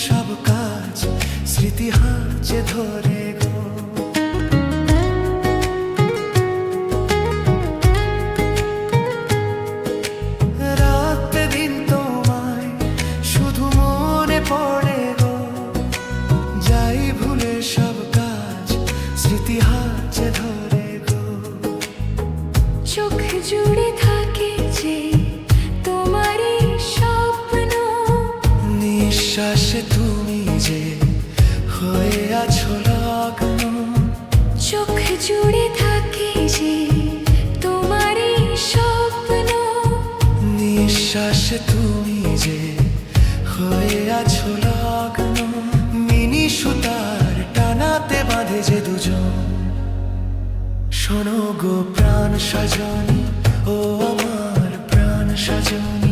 সব কাজ স্মৃতি হাঁচে ধরে গো। রাত দিন তোমায় শুধু মনে পড়ে গো, যাই ভুলে সব কাজ স্মৃতি হাঁচে ধরে গো। চোখ জুড়ে থাকে যে তোমারই স্বপ্ন, নিঃশ্বাসে তুমি যে হয়ে আছো লগ্ন। চোখ জুড়ে থাকে যে তোমারই স্বপ্ন, নিঃশ্বাসে তুমি যে হয়ে আছো লগ্ন। মিনি সুতার টানাতে বাঁধে যে দুজন, শোনো গো প্রাণ সজনী, ও আমার প্রাণ সজনী।